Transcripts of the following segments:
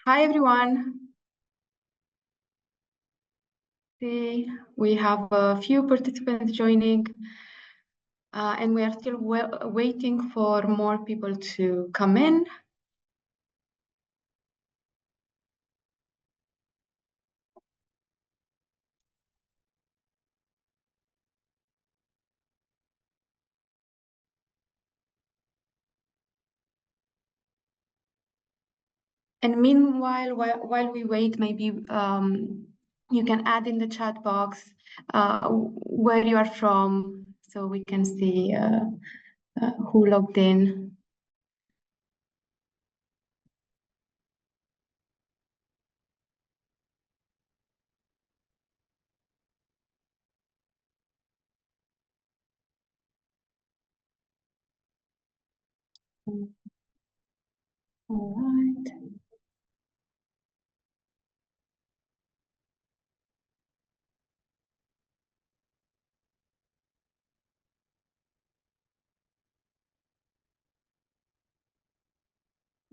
Hi everyone. We have a few participants joining, and we are still waiting for more people to come in. And meanwhile, while we wait, maybe you can add in the chat box where you are from, so we can see who logged in. All right.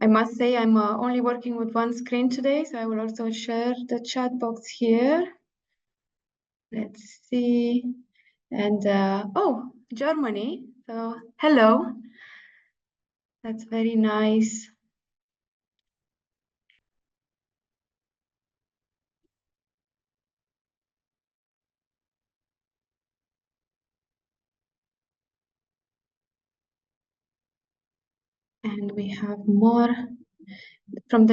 I must say I'm only working with one screen today, so I will also share the chat box here. Let's see. And oh, Germany. So hello. That's very nice. And we have more from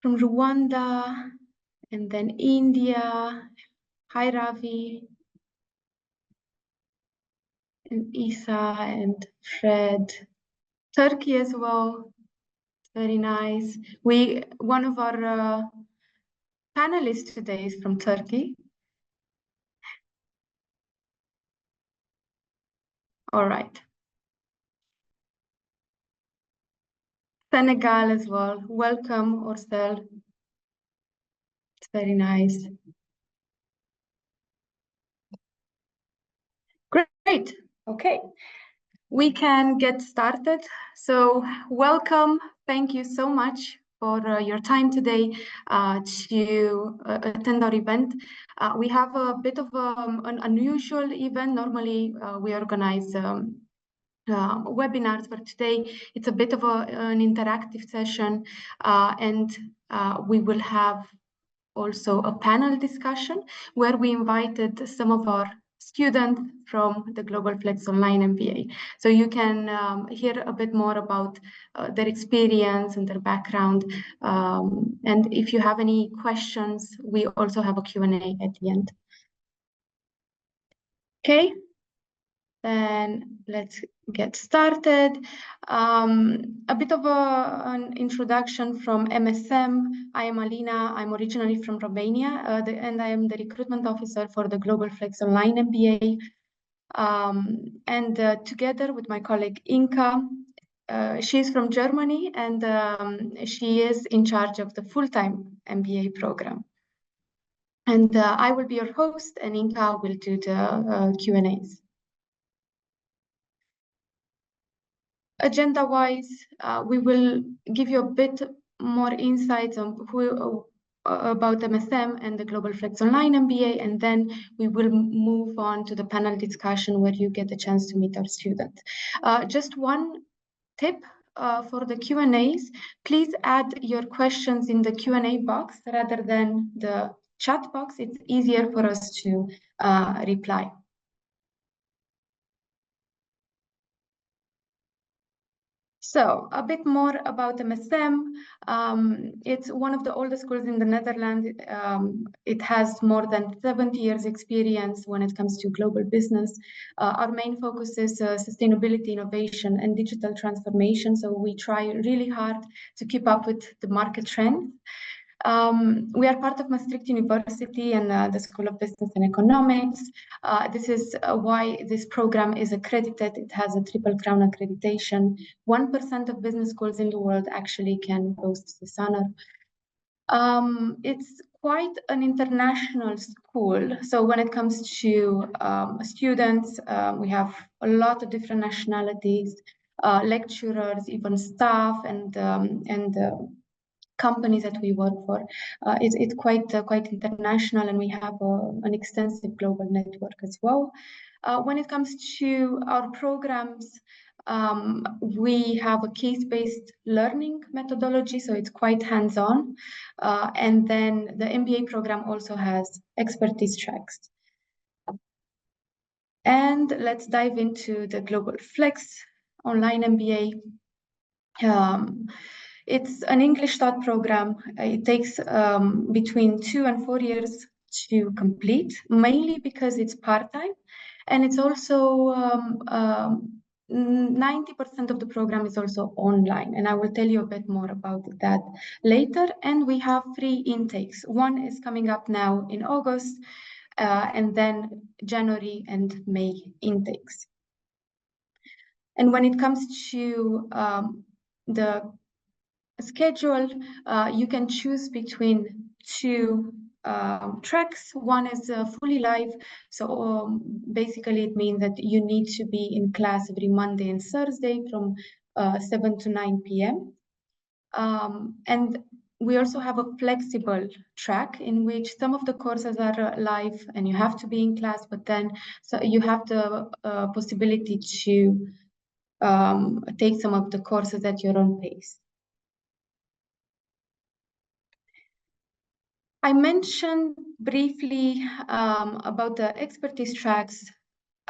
Rwanda and then India. Hi Ravi and Isa and Fred. Turkey as well. Very nice. One of our panelists today is from Turkey. All right. Senegal as well. Welcome, Orsel. It's very nice. Great. Okay. We can get started. So welcome. Thank you so much for your time today to attend our event. We have a bit of an unusual event. Normally, we organize webinars, but today it's a bit of an interactive session, and we will have also a panel discussion where we invited some of our students from the Global Flex Online MBA. So you can hear a bit more about their experience and their background. And if you have any questions, we also have a Q&A at the end. Okay, then let's get started. A bit of an introduction from MSM. I am Alina. I'm originally from Romania, and I am the recruitment officer for the Global Flex Online MBA. And together with my colleague Inka, she's from Germany, and she is in charge of the full-time MBA program. And I will be your host, and Inka will do the Q&As. Agenda-wise, we will give you a bit more insights on about MSM and the Global Flex Online MBA, and then we will move on to the panel discussion where you get the chance to meet our students. Just one tip for the Q&As, please add your questions in the Q&A box rather than the chat box. It's easier for us to reply. So a bit more about MSM. It's one of the oldest schools in the Netherlands. It has more than 70 years experience when it comes to global business. Our main focus is sustainability, innovation, and digital transformation. So we try really hard to keep up with the market trends. We are part of Maastricht University and the School of Business and Economics. This is why this program is accredited. It has a Triple Crown accreditation. 1% of business schools in the world actually can boast this honor. It's quite an international school. So when it comes to students, we have a lot of different nationalities. lecturers, even staff, and companies that we work for. It's quite international, and we have an extensive global network as well. When it comes to our programs, we have a case-based learning methodology, so it's quite hands-on. And then the MBA program also has expertise tracks. And let's dive into the Global Flex Online MBA. It's an English taught program. It takes between 2 and 4 years to complete, mainly because it's part-time. And it's also 90% of the program is also online. And I will tell you a bit more about that later. And we have 3 intakes. One is coming up now in August, and then January and May intakes. And when it comes to the schedule, you can choose between 2 tracks. One is fully live, so basically it means that you need to be in class every Monday and Thursday from 7 to 9 p.m. And we also have a flexible track in which some of the courses are live and you have to be in class, but then so you have the possibility to take some of the courses at your own pace. I mentioned briefly about the expertise tracks.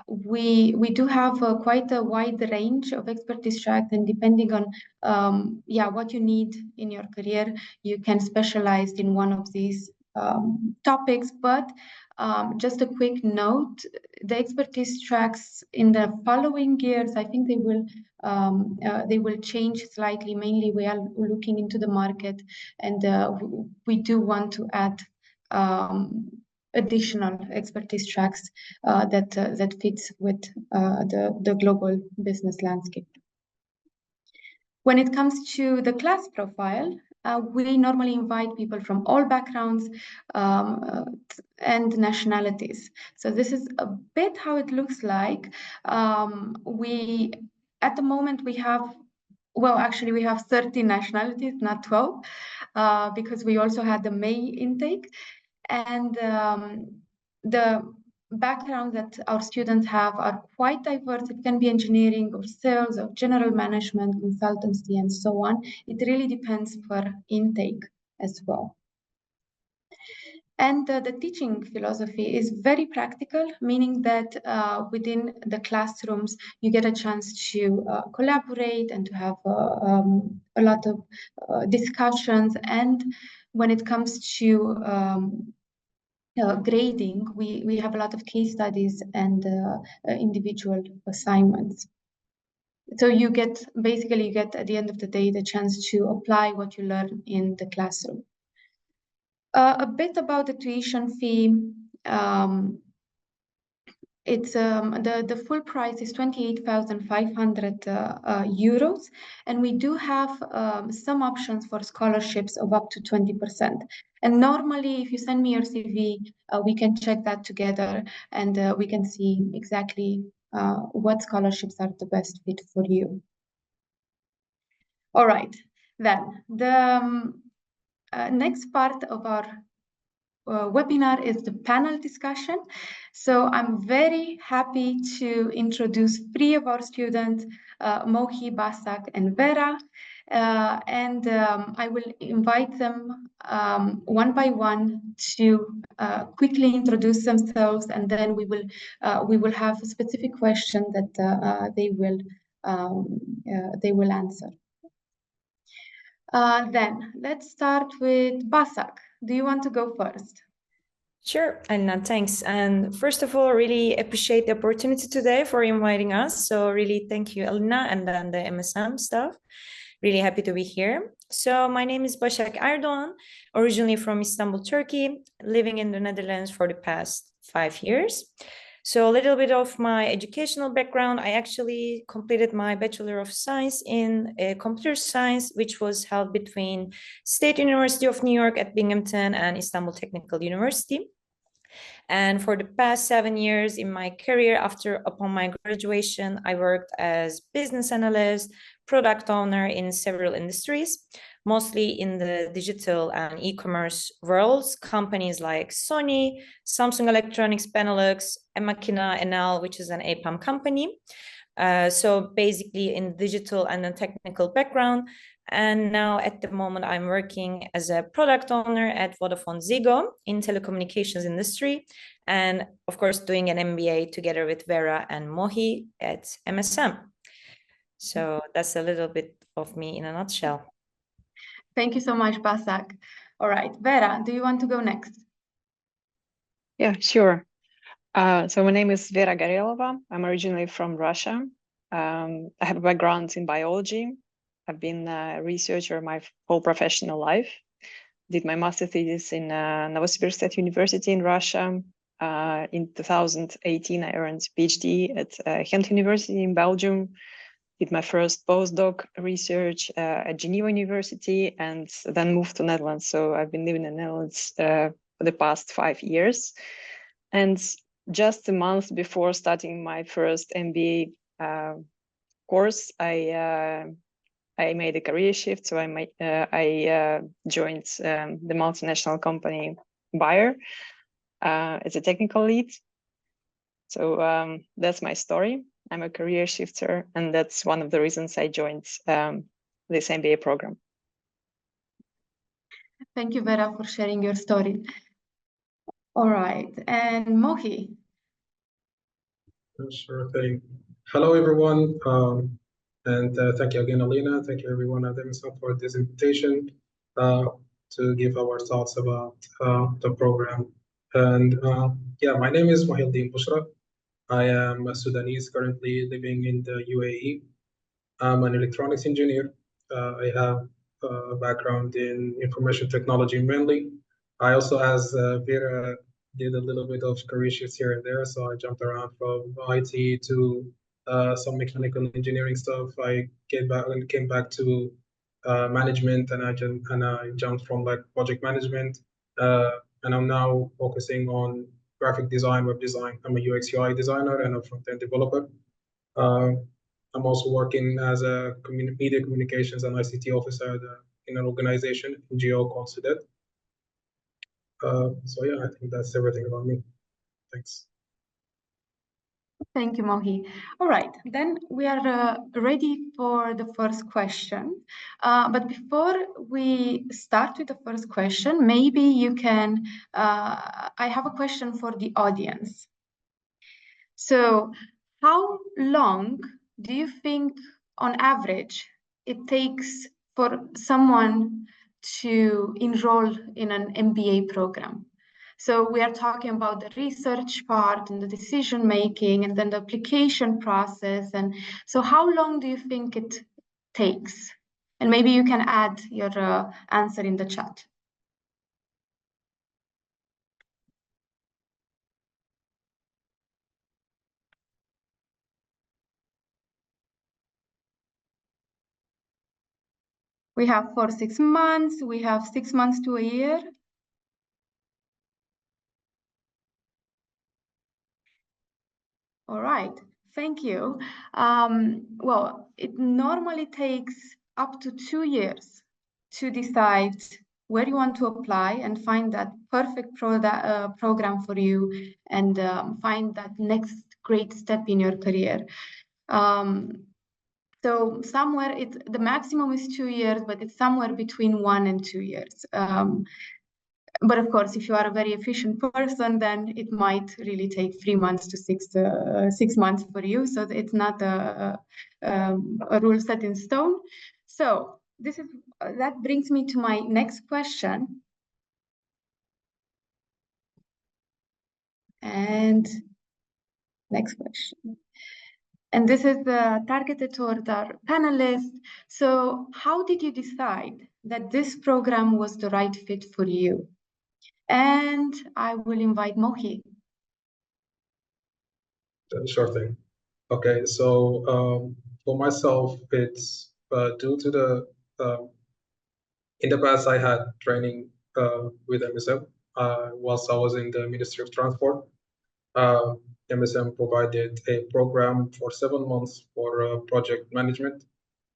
We do have quite a wide range of expertise tracks, and depending on what you need in your career, you can specialize in one of these topics. But just a quick note, the expertise tracks in the following years, I think they will change slightly. Mainly, we are looking into the market, and we do want to add additional expertise tracks that fits with the global business landscape. When it comes to the class profile, we normally invite people from all backgrounds and nationalities. So this is a bit how it looks like. At the moment we have, well, actually we have 30 nationalities, not 12, because we also had the May intake. And the backgrounds that our students have are quite diverse. It can be engineering or sales or general management, consultancy, and so on. It really depends per intake as well. And the teaching philosophy is very practical, meaning that within the classrooms, you get a chance to collaborate and to have a lot of discussions. And when it comes to grading, we have a lot of case studies and individual assignments. So you get at the end of the day the chance to apply what you learn in the classroom. A bit about the tuition fee. It's the full price is 28,500 euros, and we do have some options for scholarships of up to 20%. And normally, if you send me your CV, we can check that together, and we can see exactly what scholarships are the best fit for you. All right, then the next part of our webinar is the panel discussion. So I'm very happy to introduce 3 of our students, Mohi, Basak, and Vera. And I will invite them one by one to quickly introduce themselves, and then we will have a specific question that they will answer. Then let's start with Basak. Do you want to go first? Sure, Alina, thanks. And first of all, really appreciate the opportunity today for inviting us. So really thank you, Alina, and then the MSM staff. Really happy to be here. So my name is Başak Erdoğan, originally from Istanbul, Turkey, living in the Netherlands for the past 5 years. So a little bit of my educational background. I actually completed my Bachelor of Science in Computer Science, which was held between State University of New York at Binghamton and Istanbul Technical University. And for the past 7 years in my career, upon my graduation, I worked as business analyst, product owner in several industries, mostly in the digital and e-commerce worlds, companies like Sony, Samsung Electronics Benelux, Emakina Enel, which is an APAM company. So basically in digital and a technical background. And now at the moment, I'm working as a product owner at VodafoneZiggo in telecommunications industry. And of course, doing an MBA together with Vera and Mohi at MSM. So that's a little bit of me in a nutshell. Thank you so much, Basak. All right, Vera, do you want to go next? Yeah, sure. So my name is Vera Gorelova. I'm originally from Russia. I have a background in biology. I've been a researcher my whole professional life. Did my master thesis in Novosibirsk State University in Russia. In 2018, I earned PhD at Ghent University in Belgium. Did my first postdoc research at Geneva University, and then moved to Netherlands. So I've been living in the Netherlands for the past 5 years. And just a month before starting my first MBA course, I made a career shift. So I joined the multinational company Bayer as a technical lead. So that's my story. I'm a career shifter, and that's one of the reasons I joined this MBA program. Thank you, Vera, for sharing your story. All right, and Mohi. Sure thing. Hello, everyone. And thank you again, Alina. Thank you, everyone at MSM for this invitation to give our thoughts about the program. And yeah, my name is Mohildin Bushra. I am a Sudanese currently living in the UAE. I'm an electronics engineer. I have a background in information technology mainly. I also, as Vera, did a little bit of career shifts here and there. So I jumped around from IT to some mechanical engineering stuff. I came back to management, and I jumped from like project management, and I'm now focusing on graphic design, web design. I'm a UX UI designer and a front-end developer. I'm also working as a media communications and ICT officer in an organization, NGO called SUDET. So yeah, I think that's everything about me. Thanks. Thank you, Mohi. All right, then we are ready for the first question. But before we start with the first question, maybe you can, I have a question for the audience. So how long do you think on average it takes for someone to enroll in an MBA program? So we are talking about the research part and the decision making and then the application process. And so how long do you think it takes? And maybe you can add your answer in the chat. We have 4 to 6 months, we have 6 months to a year. All right, thank you. Well, it normally takes up to 2 years to decide where you want to apply and find that perfect program for you and find that next great step in your career. So somewhere the maximum is 2 years, but it's somewhere between 1 and 2 years. But of course, if you are a very efficient person, then it might really take 3 months to 6 months for you. So it's not a rule set in stone. So that brings me to my next question. And next question. And this is targeted toward our panelists. So how did you decide that this program was the right fit for you? And I will invite Mohi. Sure thing. Okay, so for myself, it's due to the in the past I had training with MSM. whilst I was in the Ministry of Transport. MSM provided a program for 7 months for project management.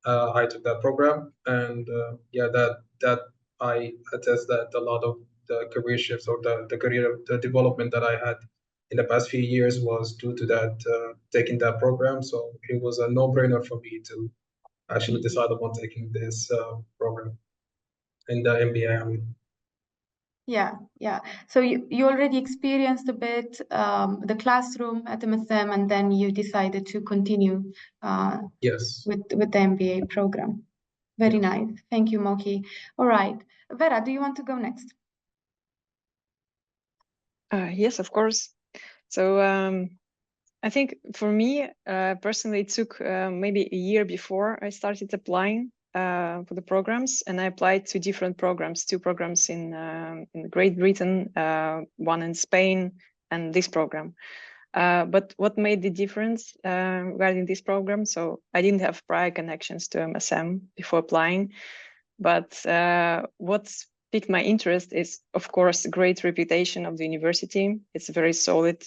I took that program, and yeah, that I attest that a lot of the career shifts or the development that I had in the past few years was due to that taking that program. So it was a no-brainer for me to actually decide upon taking this program in the MBA. I mean. Yeah. So you already experienced a bit the classroom at MSM, and then you decided to continue Yes. with the MBA program. Very nice. Thank you, Moki. All right. Vera, do you want to go next? Yes, of course. So I think for me, personally, it took maybe a year before I started applying for the programs, and I applied to different programs, 2 programs in Great Britain, 1 in Spain, and this program. But what made the difference regarding this program? So I didn't have prior connections to MSM before applying, but what's piqued my interest is, of course, great reputation of the university. It's a very solid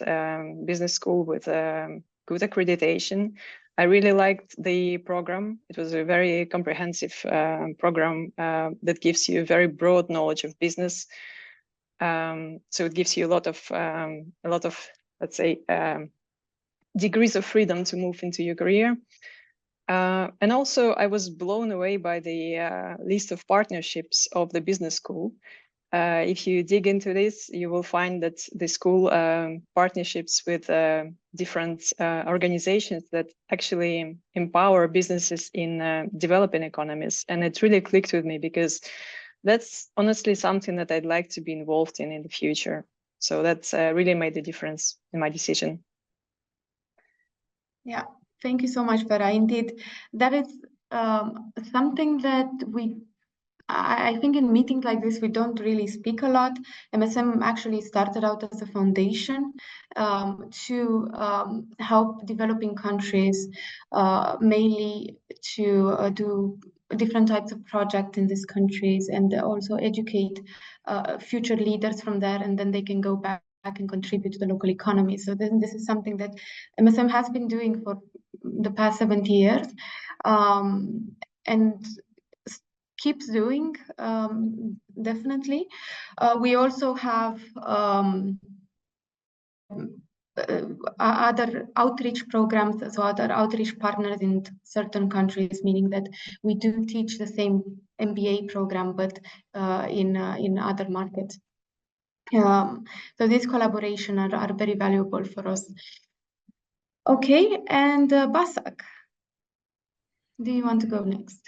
business school with good accreditation. I really liked the program. It was a very comprehensive program that gives you a very broad knowledge of business. So it gives you a lot of let's say degrees of freedom to move into your career. And also, I was blown away by the list of partnerships of the business school. If you dig into this, you will find that the school partnerships with different organizations that actually empower businesses in developing economies. And it really clicked with me because that's honestly something that I'd like to be involved in the future. So that's really made the difference in my decision. Yeah, thank you so much, Vera. Indeed, that is something that I think in meetings like this, we don't really speak a lot. MSM actually started out as a foundation to help developing countries, mainly to do different types of projects in these countries, and also educate future leaders from there, and then they can go back and contribute to the local economy. So this is something that MSM has been doing for the past 70 years, and keeps doing, definitely. We also have other outreach programs, so other outreach partners in certain countries, meaning that we do teach the same MBA program, but in other markets. So these collaborations are very valuable for us. Okay, and Basak, do you want to go next?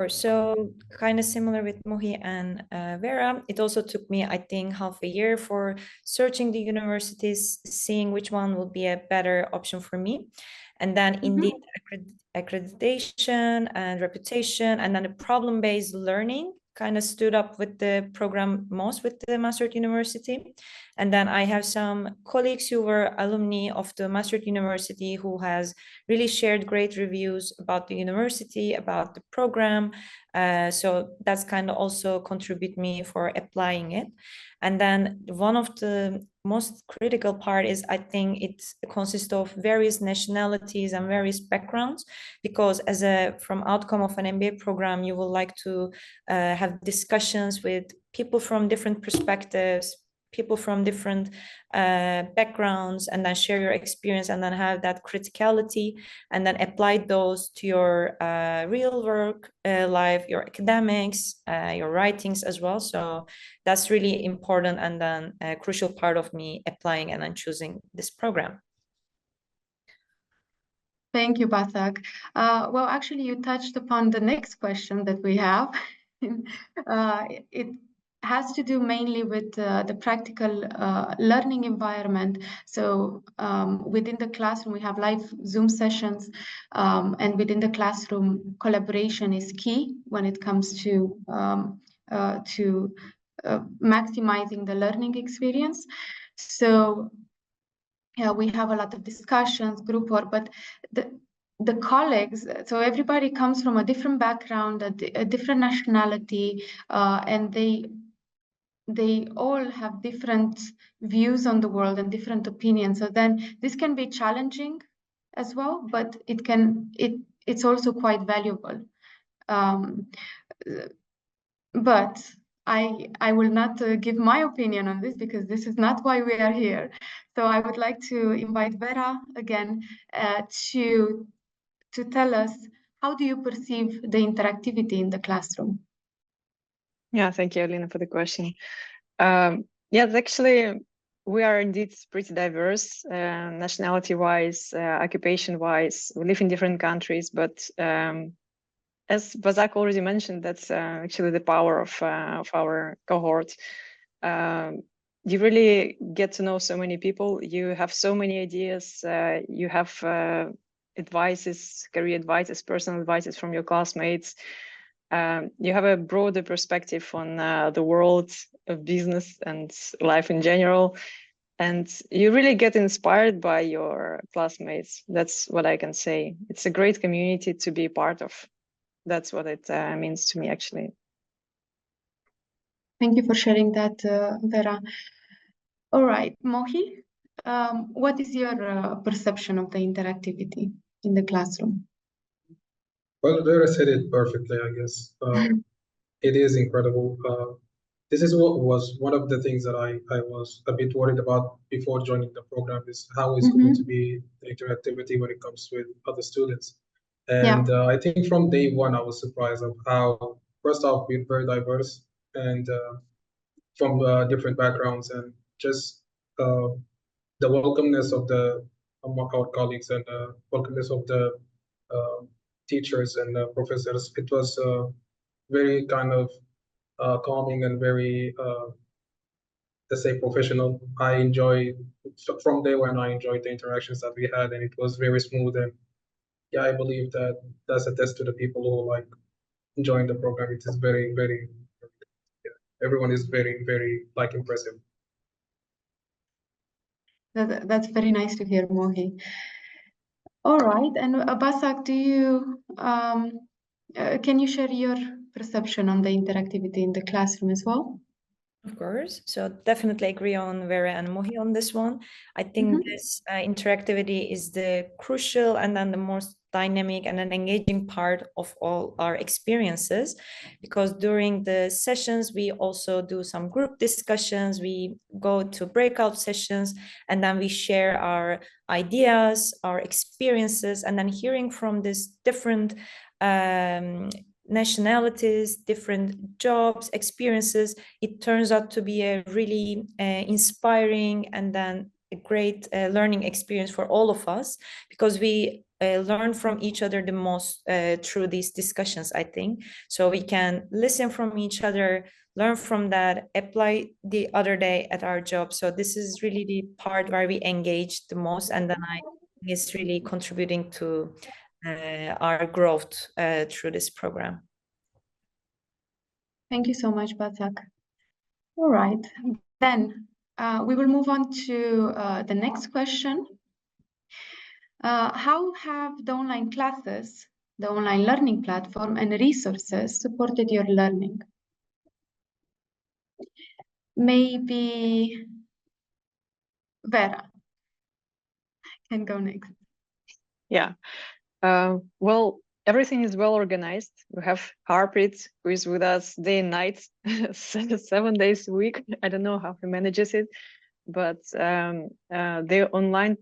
So kind of similar with Mohi and Vera, it also took me, I think, half a year for searching the universities, seeing which one will be a better option for me. And then indeed accreditation and reputation, and then the problem-based learning kind of stood up with the program most with the Maastricht University. And then I have some colleagues who were alumni of the Maastricht University who has really shared great reviews about the university, about the program. So that's kind of also contribute me for applying it. And then one of the most critical part is, I think it consists of various nationalities and various backgrounds, because from outcome of an MBA program, you will like to have discussions with people from different perspectives, people from different backgrounds, and then share your experience, and then have that criticality, and then apply those to your real work life, your academics, your writings as well. So that's really important, and then a crucial part of me applying and then choosing this program. Thank you, Basak. Well, actually, you touched upon the next question that we have. It has to do mainly with the practical learning environment. So within the classroom, we have live Zoom sessions, and within the classroom, collaboration is key when it comes to maximizing the learning experience. So yeah, we have a lot of discussions, group work, but the colleagues, so everybody comes from a different background, a different nationality, and they they all have different views on the world and different opinions. So then this can be challenging as well, but it's also quite valuable. But I will not give my opinion on this because this is not why we are here. So I would like to invite Vera again to tell us, how do you perceive the interactivity in the classroom? Yeah, thank you, Alina, for the question. Yes, actually, we are indeed pretty diverse, nationality-wise, occupation-wise. We live in different countries, but as Bazak already mentioned, that's actually the power of our cohort. You really get to know so many people. You have so many ideas. You have advices, career advices, personal advices from your classmates. You have a broader perspective on the world of business and life in general. And you really get inspired by your classmates. That's what I can say. It's a great community to be part of. That's what it means to me, actually. Thank you for sharing that, Vera. All right, Mohi, what is your perception of the interactivity in the classroom? Well, Vera said it perfectly, I guess. It is incredible. This is what was one of the things that I was a bit worried about before joining the program, is how is going to be the interactivity when it comes with other students. And I think from day one, I was surprised of how, first off, we're very diverse and from different backgrounds, and just the welcomeness of among our colleagues and welcomeness of the teachers and professors. It was very kind of calming and very, let's say, professional. I enjoyed, from day one, I enjoyed the interactions that we had, and it was very smooth. And yeah, I believe that that's a test to the people who like enjoying the program. It is very, very, yeah, everyone is very, very like impressive. That's very nice to hear, Mohi. All right, and Basak, can you share your perception on the interactivity in the classroom as well? Of course. So definitely agree on Vera and Mohi on this one. I think this interactivity is the crucial and then the most dynamic and an engaging part of all our experiences, because during the sessions, we also do some group discussions, we go to breakout sessions, and then we share our ideas, our experiences, and then hearing from these different nationalities, different jobs, experiences, it turns out to be a really inspiring and then a great learning experience for all of us, because we learn from each other the most through these discussions, I think. So we can listen from each other, learn from that, apply the other day at our job. So this is really the part where we engage the most, and then I think it's really contributing to our growth through this program. Thank you so much, Basak. All right, then we will move on to the next question. How have the online classes, the online learning platform, and resources supported your learning? Maybe Vera can go next. Yeah. Well, everything is well organized. We have Harpreet, who is with us day and night, 7 days a week. I don't know how he manages it, but the online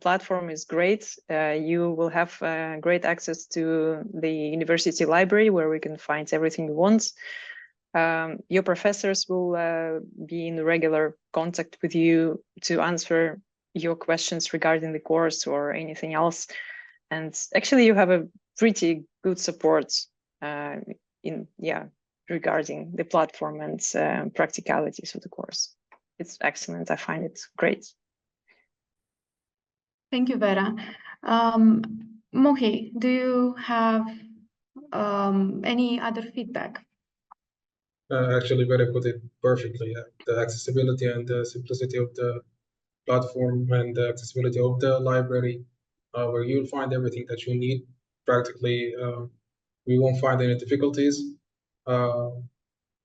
platform is great. You will have great access to the university library, where we can find everything you want. Your professors will be in regular contact with you to answer your questions regarding the course or anything else. And actually, you have a pretty good support regarding the platform and practicalities of the course. It's excellent. I find it great. Thank you, Vera. Mohi, do you have any other feedback? Actually, Vera put it perfectly. The accessibility and the simplicity of the platform and the accessibility of the library, where you'll find everything that you need. Practically, we won't find any difficulties. Yeah,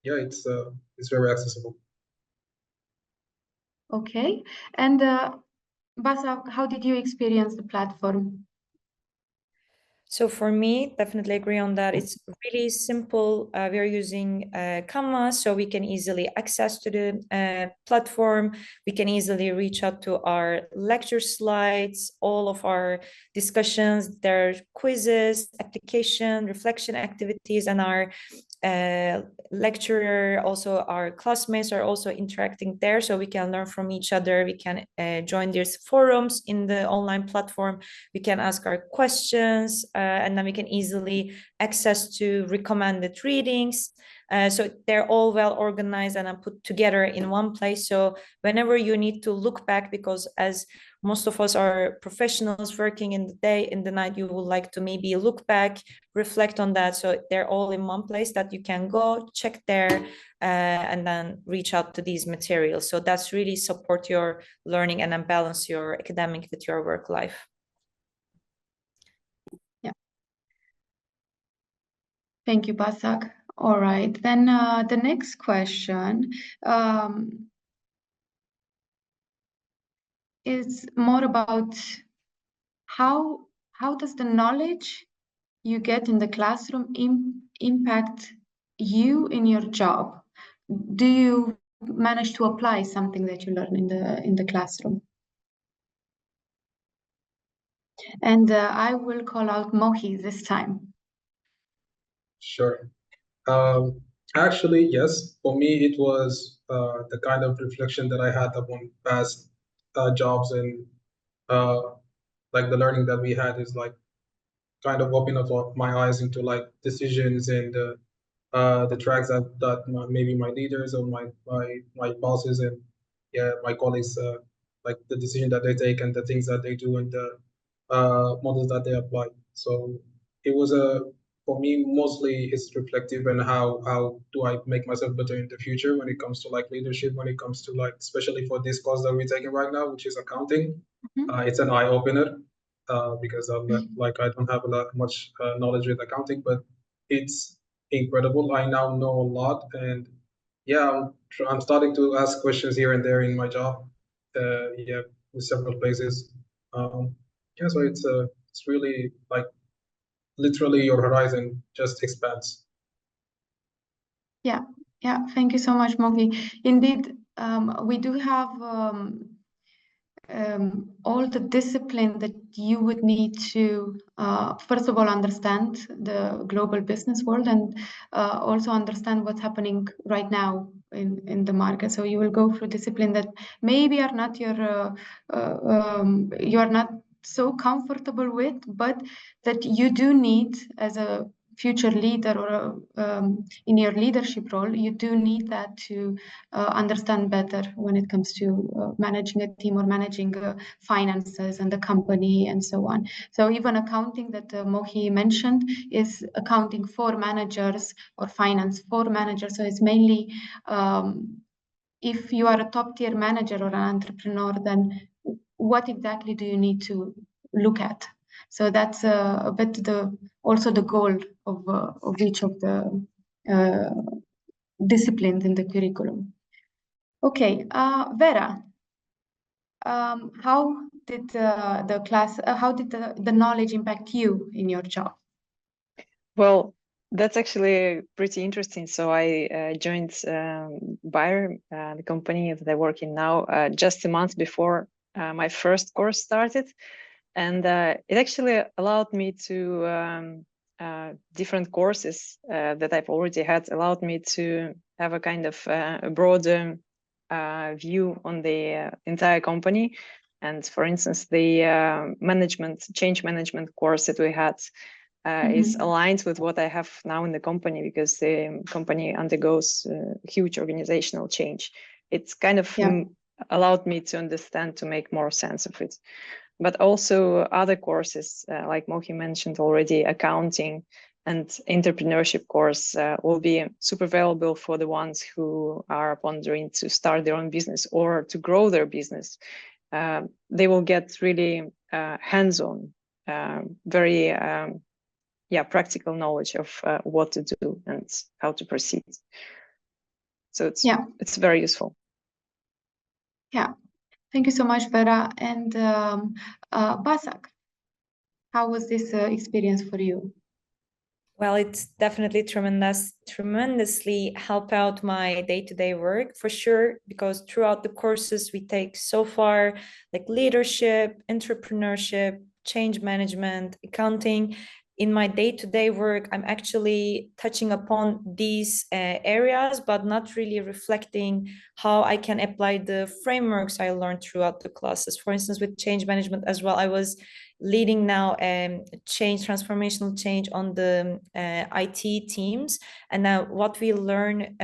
it's very accessible. Okay. And Basa, how did you experience the platform? So for me, definitely agree on that. It's really simple. We are using Canva, so we can easily access to the platform. We can easily reach out to our lecture slides, all of our discussions, their quizzes, application, reflection activities, and our lecturer, also our classmates are also interacting there, so we can learn from each other. We can join these forums in the online platform. We can ask our questions, and then we can easily access to recommended readings. So they're all well organized and put together in one place. So whenever you need to look back, because as most of us are professionals working in the day, in the night, you would like to maybe look back, reflect on that. So they're all in one place that you can go check there and then reach out to these materials. So that's really support your learning and then balance your academic with your work life. Yeah. Thank you, Basak. All right, then the next question is more about how does the knowledge you get in the classroom impact you in your job? Do you manage to apply something that you learn in the classroom? And I will call out Mohi this time. Sure. Actually, yes. For me, it was the kind of reflection that I had upon past jobs, and like the learning that we had is like kind of opening up my eyes into like decisions and the tracks that maybe my leaders or my bosses and my colleagues like the decision that they take and the things that they do and the models that they apply. So it was for me mostly it's reflective and how do I make myself better in the future when it comes to like leadership, when it comes to like especially for this course that we're taking right now, which is accounting. It's an eye opener because like I don't have much knowledge with accounting, but it's incredible. I now know a lot, and yeah, I'm starting to ask questions here and there in my job. Yeah, with several places. Yeah, so it's really like literally your horizon just expands. Yeah, thank you so much, Mohi. Indeed, we do have all the discipline that you would need to, first of all, understand the global business world and also understand what's happening right now in the market. So you will go through discipline that maybe are not you are not so comfortable with, but that you do need as a future leader or in your leadership role, you do need that to understand better when it comes to managing a team or managing finances and the company and so on. So even accounting that Mohi mentioned is accounting for managers or finance for managers. So it's mainly if you are a top tier manager or an entrepreneur, then what exactly do you need to look at? So that's a bit also the goal of each of the disciplines in the curriculum. Okay, Vera, how did the knowledge impact you in your job? Well, that's actually pretty interesting. So I joined Bayer, the company that I work in now, just a month before my first course started. And it actually allowed me to, different courses that I've already had, allowed me to have a kind of a broader view on the entire company. And for instance, the change management course that we had is aligned with what I have now in the company, because the company undergoes huge organizational change. It's kind of allowed me to understand, to make more sense of it. But also other courses, like Mohi mentioned already, accounting and entrepreneurship course will be super valuable for the ones who are pondering to start their own business or to grow their business. They will get really hands-on, very practical knowledge of what to do and how to proceed. So it's very useful. Yeah, Thank you so much, Vera. And Basak, how was this experience for you? Well, it's definitely tremendously help out my day-to-day work for sure, because throughout the courses we take so far, like leadership, entrepreneurship, change management, accounting. In my day-to-day work, I'm actually touching upon these areas, but not really reflecting how I can apply the frameworks I learned throughout the classes. For instance, with change management as well, I was leading now transformational change on the IT teams. And now what we learn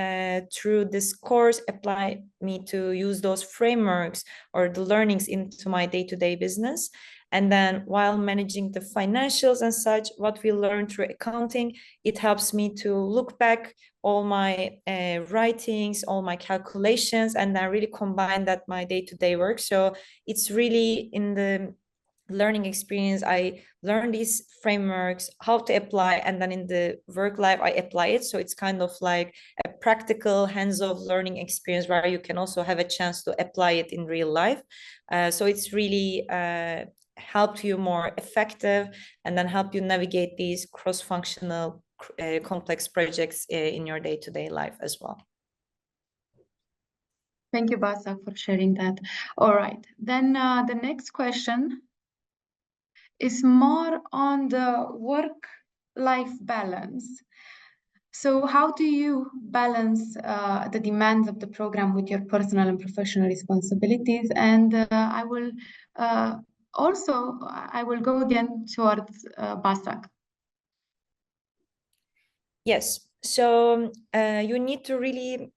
through this course apply me to use those frameworks or the learnings into my day-to-day business. And then while managing the financials and such, what we learn through accounting, it helps me to look back all my writings, all my calculations, and then really combine that my day-to-day work. So it's really in the learning experience, I learn these frameworks, how to apply, and then in the work life, I apply it. So it's kind of like a practical hands-on learning experience where you can also have a chance to apply it in real life. So it's really helped you more effective and then help you navigate these cross-functional complex projects in your day-to-day life as well. Thank you, Basak, for sharing that. All right, then the next question is more on the work-life balance. So how do you balance the demands of the program with your personal and professional responsibilities? And I will go again towards Basak. Yes, so you need to really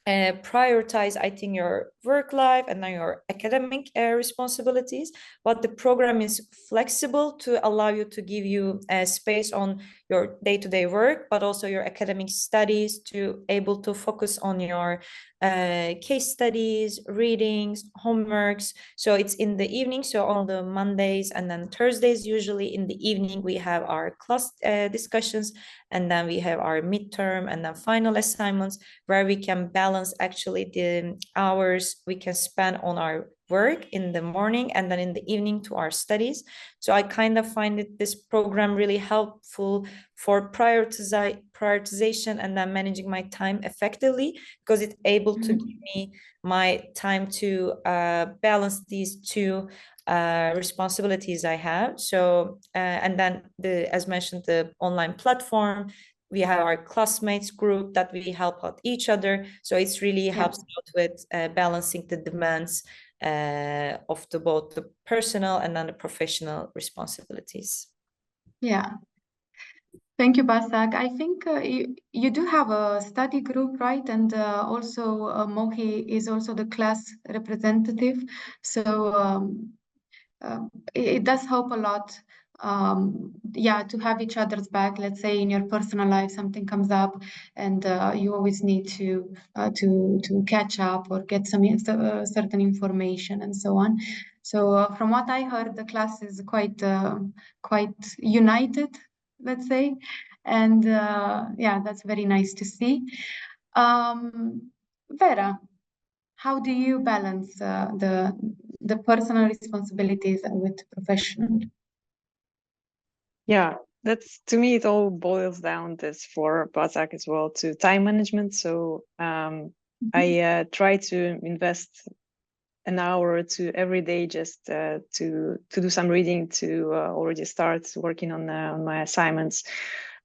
prioritize, I think, your work life and then your academic responsibilities. But the program is flexible to allow you to give you space on your day-to-day work, but also your academic studies, to able to focus on your case studies, readings, homeworks. So it's in the evening. So on the Mondays and then Thursdays, usually in the evening, we have our class discussions, and then we have our midterm and then final assignments, where we can balance actually the hours we can spend on our work in the morning and then in the evening to our studies. So I kind of find this program really helpful for prioritization and then managing my time effectively, because it's able to give me my time to balance these two responsibilities I have. So and then as mentioned, the online platform, we have our classmates group that we help out each other. So it's really helps out with balancing the demands of both the personal and then the professional responsibilities. Yeah. Thank you, Basak. I think you do have a study group, right? And also Mohi is also the class representative. So it does help a lot, to have each other's back. Let's say in your personal life something comes up, and you always need to catch up or get some certain information and so on. So from what I heard, the class is quite united, let's say, and that's very nice to see. Vera, how do you balance the personal responsibilities with professional? Yeah, that's, to me, it all boils down this for Basak as well to time management. So I try to invest an hour or two every day just to do some reading, to already start working on my assignments.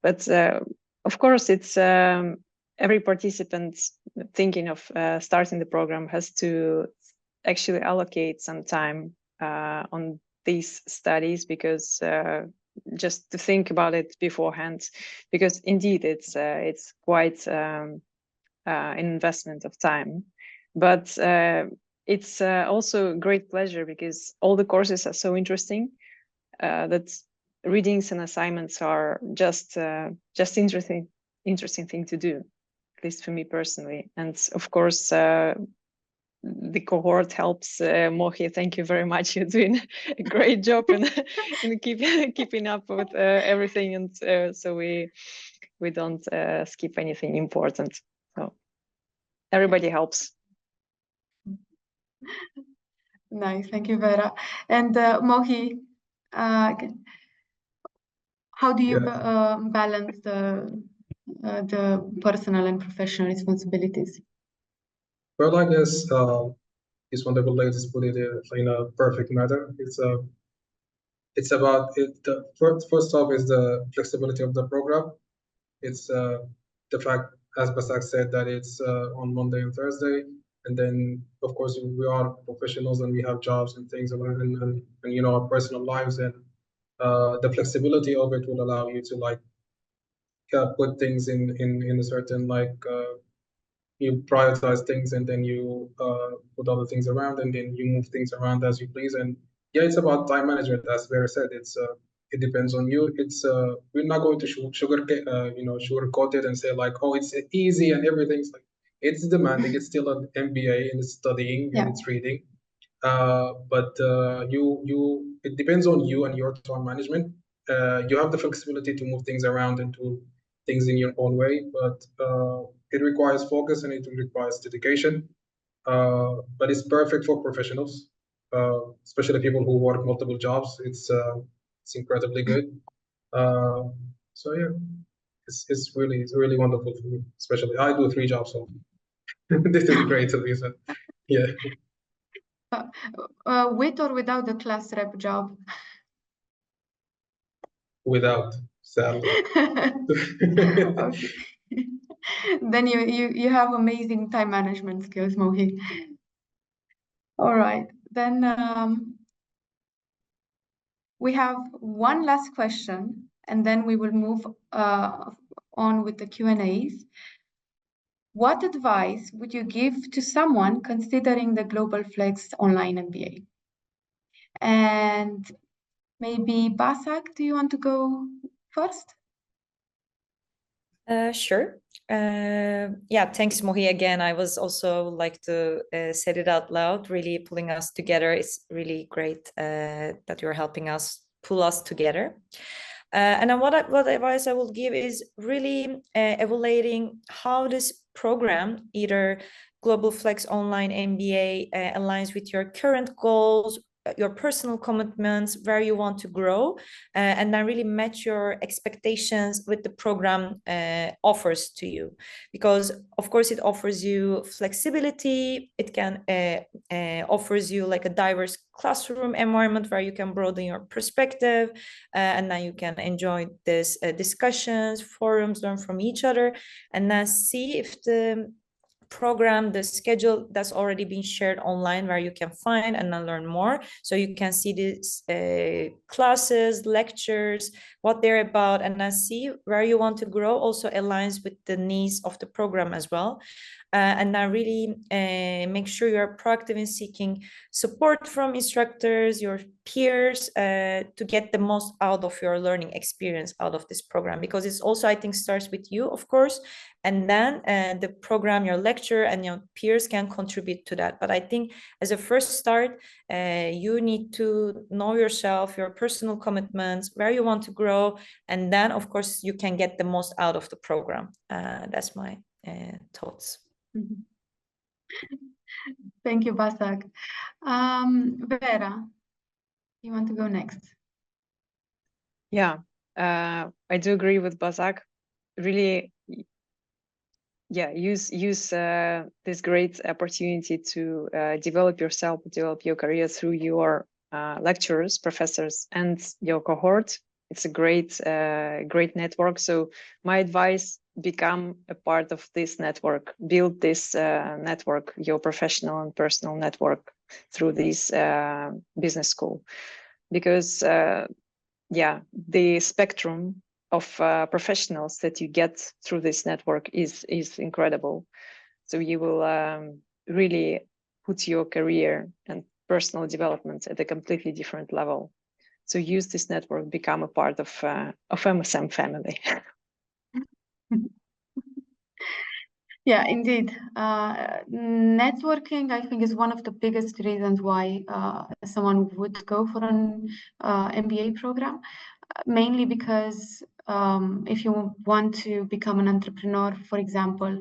But of course, it's every participant thinking of starting the program has to actually allocate some time on these studies, because just to think about it beforehand, because indeed it's quite an investment of time. But it's also a great pleasure, because all the courses are so interesting that readings and assignments are just interesting thing to do, at least for me personally. And of course, the cohort helps. Mohi, thank you very much. You're doing a great job in keeping up with everything, and so we don't skip anything important. So everybody helps. Nice. Thank you, Vera. And Mohi, how do you balance the personal and professional responsibilities? Well, I guess these wonderful ladies put it in a perfect manner. It's about it. The first off is the flexibility of the program. It's the fact, as Basak said, that it's on Monday and Thursday, and then of course we are professionals and we have jobs and things, and you know, our personal lives, and the flexibility of it will allow you to like put things in a certain like you prioritize things, and then you put other things around, and then you move things around as you please. And yeah, it's about time management, as Vera said. It's it depends on you. It's we're not going to sugarcoat it and say like, oh, it's easy and everything's like, it's demanding. It's still an MBA and it's studying and it's reading. But it depends on you and your time management. You have the flexibility to move things around and do things in your own way, but it requires focus and it requires dedication. But it's perfect for professionals, especially people who work multiple jobs. It's incredibly good. So yeah, it's really wonderful for me. Especially I do 3 jobs, so this is great, Lisa. Yeah. With or without the class rep job? Without, sadly. Okay. Then you have amazing time management skills, Mohi. All right, then we have one last question, and then we will move on with the Q&As. What advice would you give to someone considering the Global Flex Online MBA? And maybe Basak, do you want to go first? Sure. Yeah, thanks, Mohi. Again, I was also like to say it out loud, really pulling us together. It's really great that you're helping us pull us together. And then what advice I will give is really evaluating how this program, either Global Flex Online MBA, aligns with your current goals, your personal commitments, where you want to grow, and then really match your expectations with the program offers to you. Because of course it offers you flexibility, it can offers you like a diverse classroom environment where you can broaden your perspective, and then you can enjoy this discussions, forums, learn from each other, and then see if the program, the schedule that's already been shared online, where you can find and then learn more. So you can see these classes, lectures, what they're about, and then see where you want to grow also aligns with the needs of the program as well. And then really make sure you're proactive in seeking support from instructors, your peers, to get the most out of your learning experience out of this program. Because it's also, I think, starts with you, of course, and then the program, your lecturer and your peers can contribute to that. But I think as a first start, you need to know yourself, your personal commitments, where you want to grow, and then of course you can get the most out of the program. That's my thoughts. Thank you, Basak. Vera, you want to go next? Yeah, I do agree with Basak. Really, yeah, use this great opportunity to develop yourself, develop your career through your lecturers, professors, and your cohort. It's a great network. So my advice: become a part of this network, build this network, your professional and personal network through this business school, because yeah, the spectrum of professionals that you get through this network is incredible. So you will really put your career and personal development at a completely different level. So use this network, become a part of MSM family. Yeah, indeed. Networking, I think, is one of the biggest reasons why someone would go for an MBA program. Mainly because if you want to become an entrepreneur, for example,